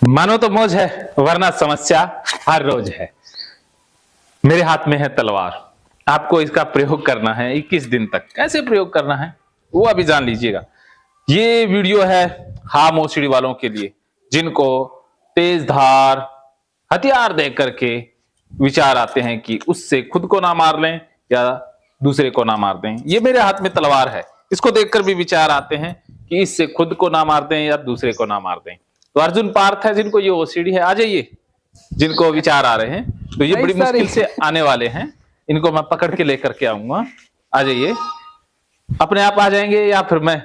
मानो तो मौज है वरना समस्या हर रोज है। मेरे हाथ में है तलवार, आपको इसका प्रयोग करना है 21 दिन तक। कैसे प्रयोग करना है वो अभी जान लीजिएगा। ये वीडियो है हार्म ओसीडी वालों के लिए, जिनको तेज धार हथियार देख करके विचार आते हैं कि उससे खुद को ना मार लें या दूसरे को ना मार दें। ये मेरे हाथ में तलवार है, इसको देखकर भी विचार आते हैं कि इससे खुद को ना मार दें या दूसरे को ना मार दें। तो अर्जुन पार्थ है जिनको ये ओसीडी है, आ जाइए। जिनको विचार आ रहे हैं तो ये बड़ी मुश्किल से आने वाले हैं, इनको मैं पकड़ के लेकर के आऊंगा। आ जाइए, अपने आप आ जाएंगे या फिर मैं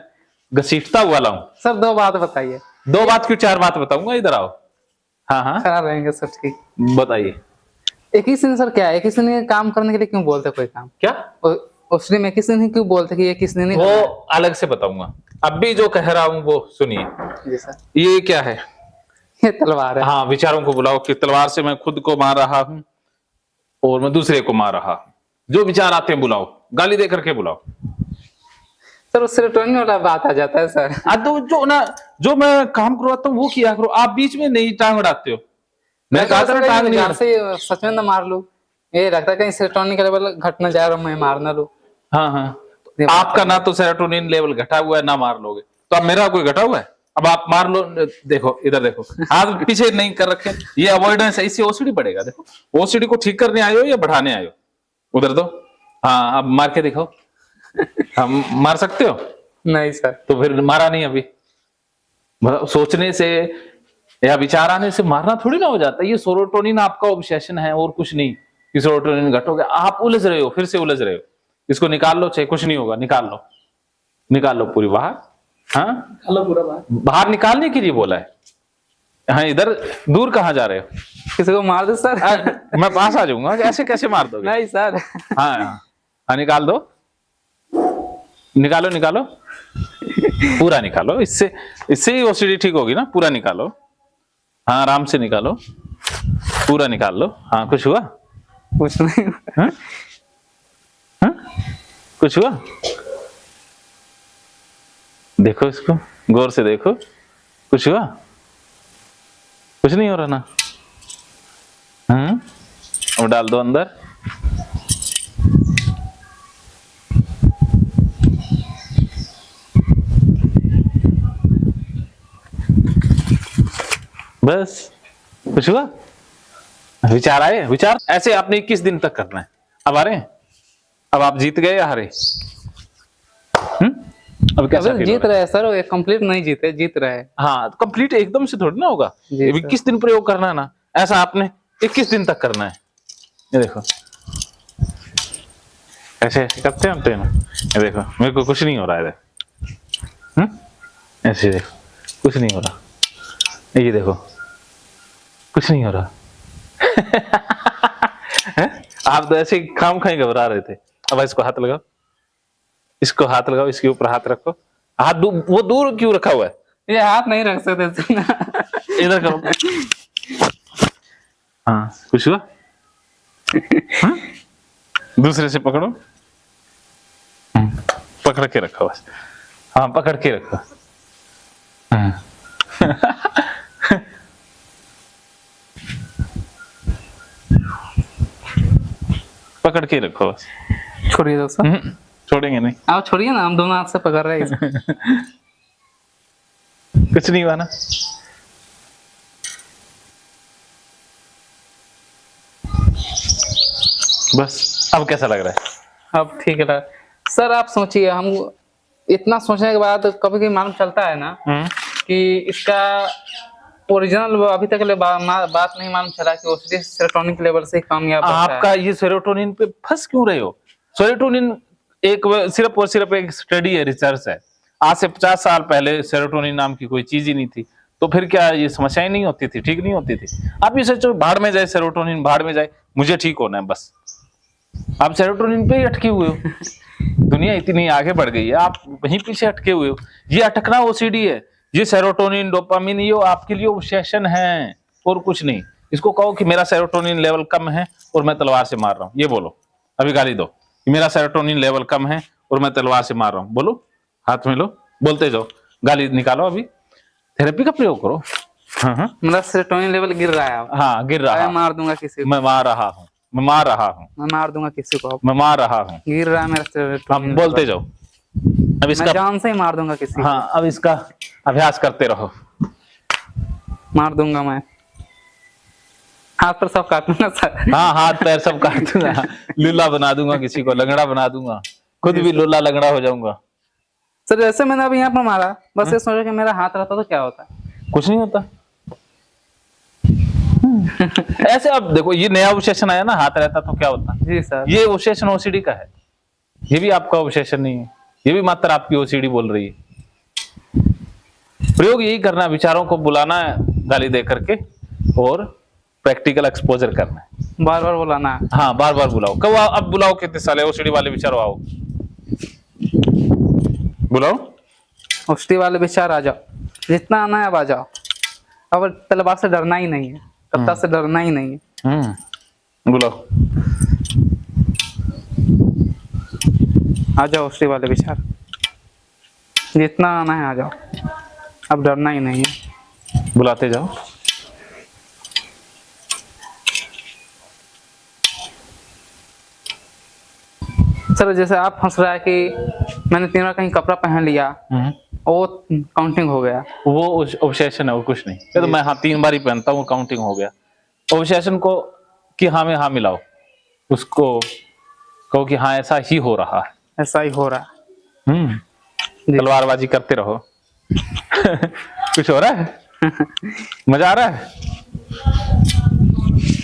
घसीटता हुआ लाऊं? सर दो बात बताइए। दो बात क्यों, चार बात बताऊंगा, इधर आओ। हाँ हाँ खराब रहेंगे सर, ठीक बताइए। 21 दिन सर क्या है? 21 दिन काम करने के लिए क्यों बोलते कोई काम? क्या उसने में 21 दिन ही क्यों बोलते कि ये 21 दिन ही वो अलग से बताऊंगा। अभी जो कह रहा हूं वो सुनिए। जी सर। ये क्या है? ये तलवार है। हाँ, विचारों को बुलाओ कि तलवार से मैं खुद को मार रहा हूं और मैं दूसरे को मार रहा हूं। जो विचार आते हैं बुलाओ, गाली दे करके बुलाओ। सर उससे सेरोटोनिन वाला बात आ जाता है सर। तो जो ना, जो मैं काम करवाता हूँ वो किया करो, आप बीच में नहीं टांग अड़ाते हो। मैं कहा था टांग नहीं से सच में ना मार लूं, ये लगता है कहीं सेरोटोनिन का लेवल घट ना जाए और मैं मार ना लूं। हाँ हाँ, आपका ना तो सेरोटोनिन लेवल घटा हुआ है ना मार लोगे, तो अब मेरा कोई घटा हुआ है? अब आप मार लो। देखो इधर देखो, हाथ पीछे नहीं कर रखे, ये अवॉइडेंस है, इससे ओसीडी बढ़ेगा। देखो ओसीडी को ठीक करने आए हो या बढ़ाने आए हो? उधर दो। हाँ अब मार के दिखाओ। हम मार सकते हो? नहीं सर। तो फिर मारा नहीं अभी। मतलब सोचने से या विचार आने से मारना थोड़ी ना हो जाता है। ये सेरोटोनिन आपका ऑब्सेशन है और कुछ नहीं। कि सेरोटोनिन घटोगे, आप उलझ रहे हो, फिर से उलझ रहे हो। इसको निकाल लो, चाहे कुछ नहीं होगा, निकाल लो, निकाल लो पूरी बाहर। हाँ निकालो पूरा बाहर। बाहर निकालने के लिए बोला है। हाँ इधर दूर कहाँ जा रहे हो? किसी को मार दो सर। मैं पास आ जाऊंगा। ऐसे कैसे मार दोगे? नहीं सर। हाँ हाँ निकाल दो, निकालो निकालो, पूरा निकालो। इससे इससे ही ओसीडी ठीक होगी ना। पूरा निकालो, हाँ आराम से निकालो, पूरा निकाल लो। हाँ कुछ हुआ? कुछ नहीं। हाँ? हाँ? कुछ हुआ? देखो इसको गौर से देखो, कुछ हुआ? कुछ नहीं हो रहा ना। हाँ अब डाल दो अंदर। बस कुछ हुआ? विचार आए? विचार ऐसे आपने 21 दिन तक करना है। अब आ रहे हैं? अब आप जीत गए या हारे? अब कैसा जीत रहे हैं सर, वो कंप्लीट नहीं जीते, जीत रहे हैं। हाँ कंप्लीट एकदम से थोड़ी ना होगा। 21 दिन प्रयोग करना है ना, ऐसा आपने 21 दिन तक करना है। ये देखो ऐसे करते हैं ना। ये देखो मेरे को कुछ नहीं हो रहा है। ऐसे देखो कुछ नहीं हो रहा। ये देखो कुछ नहीं हो रहा। आप तो ऐसे खाम खाई घबरा रहे थे। अब इसको हाथ लगाओ, इसको हाथ लगाओ, इसके ऊपर हाथ रखो। हाथ वो दूर क्यों रखा हुआ है? ये हाथ नहीं रख सकते। इधर करो। हाँ कुछ हुआ? हाँ? दूसरे से पकड़ो, पकड़ के रखो बस। हाँ पकड़ के रखो। हाँ। पकड़ के रखो बस। छोड़िए दो सर। छोड़ेंगे नहीं। आप छोड़िए ना, हम दोनों हाथ से पकड़ रहे हैं। कुछ नहीं हुआ ना। बस अब कैसा लग रहा है? अब ठीक है सर। आप सोचिए, हम इतना सोचने के बाद कभी कभी मालूम चलता है ना कि इसका ओरिजिनल अभी तक बात नहीं मालूम चला कि ओसीडी सेरोटोनिन के लेवल से कामयाब होता है। आपका ये सेरोटोनिन पे फंस क्यों रहे हो? सेरोटोनिन एक सिर्फ और सिर्फ एक स्टडी है, रिसर्च है। आज से 50 साल पहले सेरोटोनिन नाम की कोई चीज ही नहीं थी, तो फिर क्या ये समस्याएं नहीं होती थी, ठीक नहीं होती थी? आप ये सोचो भाड़ में जाए सेरोटोनिन, भाड़ में जाए, मुझे ठीक होना है बस। आप सेरोटोनिन पे ही अटके हुए हो। दुनिया इतनी आगे बढ़ गई है, आप वहीं पीछे अटके हुए हो। ये अटकना ओसीडी है। ये सेरोटोनिन डोपामिन ये आपके लिए ऑब्सेशन है और कुछ नहीं। इसको कहो कि मेरा सेरोटोनिन लेवल कम है और मैं तलवार से मार रहा हूँ, ये बोलो। अभी गाली दो कि मेरा सेरोटोनिन लेवल कम है और मैं तलवार से मार रहा हूँ, बोलो। हाथ में लो, बोलते जाओ, गाली निकालो। अभी थेरेपी का प्रयोग करो। हाँ, मेरा सेरोटोनिन लेवल गिर रहा है अब। हाँ गिर रहा मैं है। मार दूंगा किसी को, मैं मार रहा हूँ, मैं मार रहा हूँ, मैं मार दूंगा किसी को अब। मैं मार रहा हूँ। गिर रहा है मेरा अब सेरोटोनिन बोलते लेवल। जाओ। अब मैं इसका, जान से ही मार दूंगा किसी को। हाँ अब इसका अभ्यास करते रहो। मार दूंगा मैं, हाथ पर सब काटूंगा सर। हाँ हाथ पैर सब काट दूंगा, लूला बना दूंगा, किसी को लंगड़ा बना दूंगा, खुद भी लूला लंगड़ा हो जाऊंगा। सर जैसे मैंने अभी यहाँ पर मारा, बस ये सोचा कि मेरा हाथ रहता तो क्या होता। कुछ नहीं होता। ऐसे अब देखो, ये नया ऑब्सेशन आया ना, हाथ रहता तो क्या होता। जी सर। ये ऑब्सेशन ओसीडी का है, ये भी आपका ऑब्सेशन नहीं है, ये भी मात्र आपकी ओसीडी बोल रही है। प्रयोग यही करना है, विचारों को बुलाना है गाली दे करके, और प्रैक्टिकल एक्सपोजर करना है। बार बार बुलाना है। हाँ बार बार बुलाओ। कब अब बुलाओ, कितने साले ओसीडी वाले विचारो आओ, बुलाओ। उष्टी वाले विचार आ जाओ, जितना आना है अब आ जाओ। अब तलवार से डरना ही नहीं है, कत्ता से डरना ही नहीं है। बुलाओ। आ जाओ उष्टी वाले विचार, जितना आना है आ जाओ, अब डरना ही नहीं है। बुलाते जाओ। सर जैसे आप हंस रहा है कि मैंने 3 बार कहीं कपड़ा पहन लिया, वो काउंटिंग हो गया। वो ऑब्सेशन है, वो कुछ नहीं। ये तो मैं हाँ 3 बार ही पहनता हूँ, काउंटिंग हो गया। ऑब्सेशन को कि हाँ में हाँ मिलाओ, उसको कहो कि हाँ ऐसा ही हो रहा है, ऐसा ही हो रहा है। जी। तलवारबाजी करते रहो। कुछ हो रहा है, मजा आ रहा है।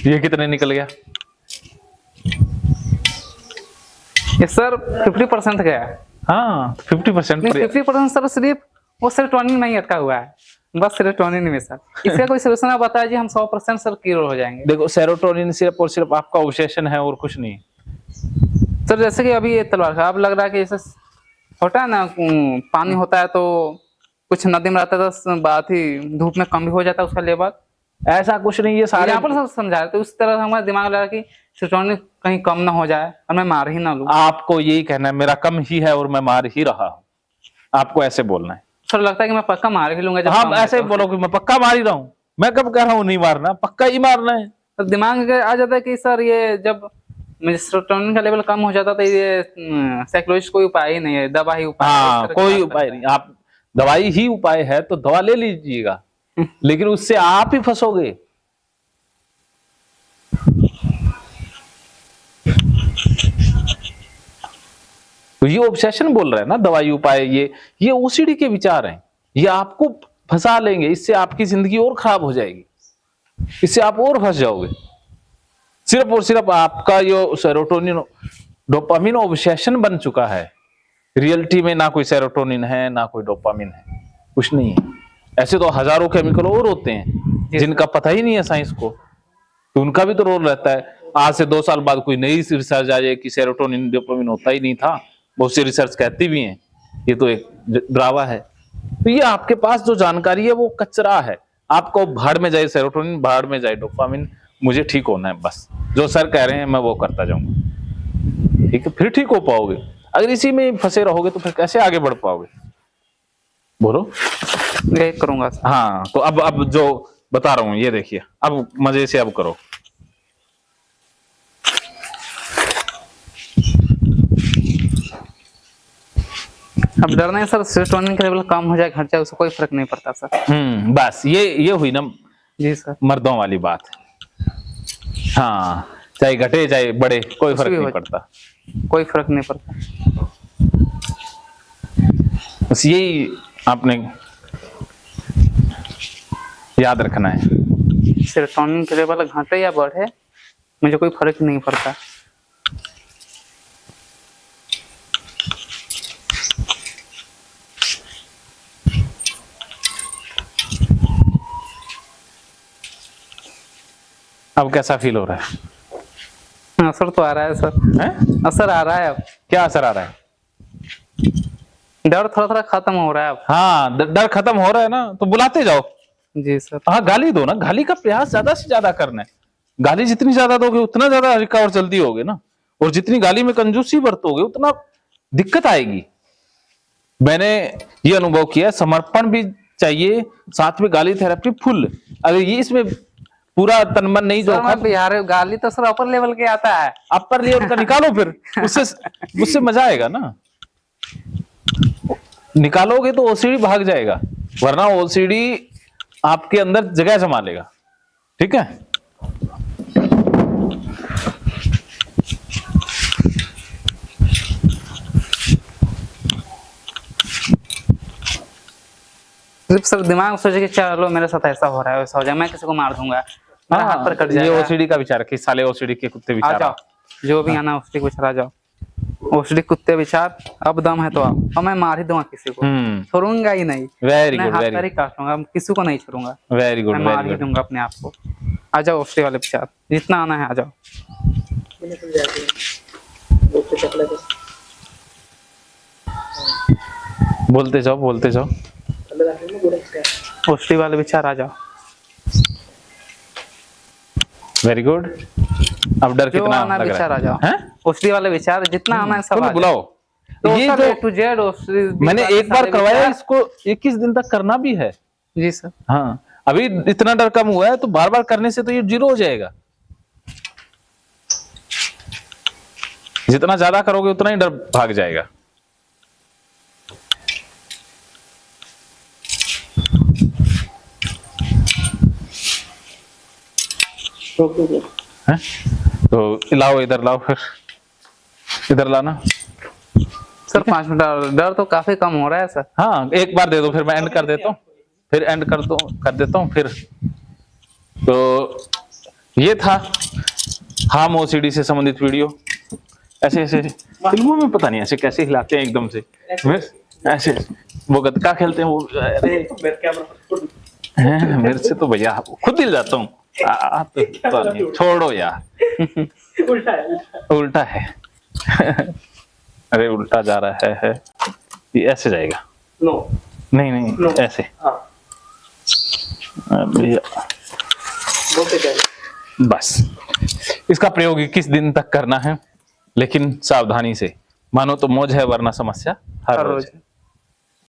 ये कितने निकल गया? ये सर 50% गया है। हाँ 50%। 50% सर सिर्फ वो सेरोटोनिन में ही अटका हुआ है, बस सेरोटोनिन में सर। इसका कोई सोल्यूशन आप बताइए जी, हम 100% सर क्लियर हो जाएंगे। देखो सेरोटोनिन सिर्फ और सिर्फ आपका ऑब्सेशन है और कुछ नहीं। सर जैसे कि अभी ये तलवार का अब लग रहा है कि जैसे होता है ना, पानी होता है तो कुछ नदी में रहता है तो बात ही धूप में कम भी हो जाता है उसका लेवल। ऐसा कुछ नहीं, ये सारे यहाँ पर सर समझा रहे तो उस तरह हमारे दिमाग लगा कि सेरोटोनिन कहीं कम ना हो जाए और मैं मार ही ना लूं। आपको यही कहना है मेरा कम ही है और मैं मार ही रहा हूँ, आपको ऐसे बोलना है। सर लगता है कि मैं पक्का मार ही लूंगा जब हाँ कम है ऐसे ही तो। बोलो कि मैं पक्का मार ही रहा हूँ। मैं कब कह रहा हूँ नहीं मारना, पक्का ही मारना है। तो दिमाग में आ जाता है कि सर ये जब मेरे सेरोटोनिन का लेवल कम हो जाता तो ये साइकोलॉजिस्ट कोई उपाय ही नहीं है, दवा ही उपाय है। हाँ इस तरह की कोई बात उपाय करता है। नहीं, आप दवाई ही उपाय है तो दवा ले लीजिएगा, लेकिन उससे आप ही फंसोगे। तो ये ऑब्सेशन बोल रहा है ना, दवाई उपाय, ये ओसीडी के विचार हैं, ये आपको फंसा लेंगे, इससे आपकी जिंदगी और खराब हो जाएगी, इससे आप और फंस जाओगे। सिर्फ और सिर्फ आपका ये सेरोटोनिन डोपामिन ऑब्सेशन बन चुका है। रियलिटी में ना कोई सेरोटोनिन है ना कोई डोपामिन है, कुछ नहीं है। ऐसे तो हजारों केमिकल और होते हैं जिनका पता ही नहीं है साइंस को, तो उनका भी तो रोल रहता है। आज से 2 साल बाद कोई नई रिसर्च आ जाए कि सेरोटोनिन डोपामिन होता ही नहीं था, बहुत सी रिसर्च कहती भी हैं, ये तो एक ड्रावा है। तो ये आपके पास जो जानकारी है वो कचरा है। आपको भाड़ में जाए सेरोटोनिन, भाड़ में जाए डोपामिन, मुझे ठीक होना है बस, जो सर कह रहे हैं मैं वो करता जाऊंगा, ठीक है, फिर ठीक हो पाओगे। अगर इसी में फंसे रहोगे तो फिर कैसे आगे बढ़ पाओगे, बोलो। यही करूंगा सर। हाँ तो अब जो बता रहा हूं ये देखिए, अब मजे से अब करो। अब डरना है सर, सेरोटोनिन का लेवल कम हो जाए घट जाए उससे कोई फर्क नहीं पड़ता सर। बस ये हुई ना जी सर। मर्दों वाली बात। हाँ चाहे घटे चाहे बढ़े कोई फर्क नहीं पड़ता, कोई फर्क नहीं पड़ता। बस यही आपने याद रखना है। सेरोटोनिन के लेवल घटे या बढ़े मुझे कोई फर्क नहीं पड़ता। अब कैसा फील हो रहा है? असर तो आ रहा है सर। हैं? असर आ रहा है अब। क्या असर आ रहा है? डर थोड़ा थोड़ा खत्म हो रहा है अब। हाँ डर खत्म हो रहा है ना, तो बुलाते जाओ। जी सर। हाँ गाली दो ना, गाली का प्रयास ज्यादा से ज्यादा करना है। गाली जितनी ज्यादा दोगे उतना ज्यादा रिकवर जल्दी होगे ना, और जितनी गाली में कंजूसी बरतोगे उतना दिक्कत आएगी। मैंने ये अनुभव किया, समर्पण भी चाहिए, साथ में गाली थेरेपी फुल। अगर ये इसमें पूरा तन मन नहीं सर जोखा, मैं बिहार गाली तो सर अपर लेवल के आता है। अपर लेवल का निकालो, फिर उससे मजा आएगा ना। निकालोगे तो ओसीडी भाग जाएगा, वरना ओसीडी आपके अंदर जगह जमा लेगा। ठीक है, सिर्फ सर दिमाग सोचे कि चलो मेरे साथ ऐसा हो रहा है, वैसा हो जाए, मैं किसी को मार दूंगा, मेरा हाथ पर कट ये जाएगा। ओसीडी का विचार है कि साले ओसीडी के कुत्ते आ विचार। जाओ, जो भी आना ओसडी विचार आ जाओ। ओसडी कुत्ते विचार, अब दम है तो आओ, और मैं मार ही दूंगा किसी को, छोड़ूंगा ही नहीं। वेरी मैं गुड, हाथ वेरी पर ही काटूंगा, किसी को नहीं छोड़ूंगा, वेरी गुड, मैं मार वेरी ही गुड। दूंगा अपने आप को। आ जाओ ओसडी वाले विचार, जितना आना है आ जाओ। बोलते जाओ, बोलते जाओ। ओसडी वाले विचार आ जाओ। Very good. अब डर जो कितना आना लग विचार रहा आ जाओ, है? हैं? ओसडी वाले विचार जितना आना है सब चलो आ जाओ। बुलाओ। तो ये सर जो A to Z ओसडी मैंने वाले एक बार सारे करवाया, विचार- इसको 21 दिन तक करना भी है। जी सर। हाँ, अभी इतना डर कम हुआ है, तो बार बार करने से तो ये 0 हो जाएगा। जितना ज्यादा करोगे उतना ही डर भाग जाएगा। हैं? तो लाओ, इधर लाओ, फिर इधर लाना। सर 5 मिनट, डर तो काफी कम हो रहा है सर। हाँ, एक बार दे दो, फिर मैं एंड कर देता हूँ, फिर एंड कर देता हूँ फिर। तो ये था हार्म ओसीडी से संबंधित वीडियो। ऐसे ऐसे फिल्मों में पता नहीं ऐसे कैसे हिलाते हैं एकदम से, ऐसे वो गतका खेलते हैं वो। अरे मेरे से तो भैया खुद हिल जाता हूँ। तो नहीं, छोड़ो यार। उल्टा है। अरे उल्टा जा रहा है। ये ऐसे जाएगा। नहीं नहीं, ऐसे। भैया बस इसका प्रयोग 21 दिन तक करना है, लेकिन सावधानी से। मानो तो मौज है, वरना समस्या हर रोज।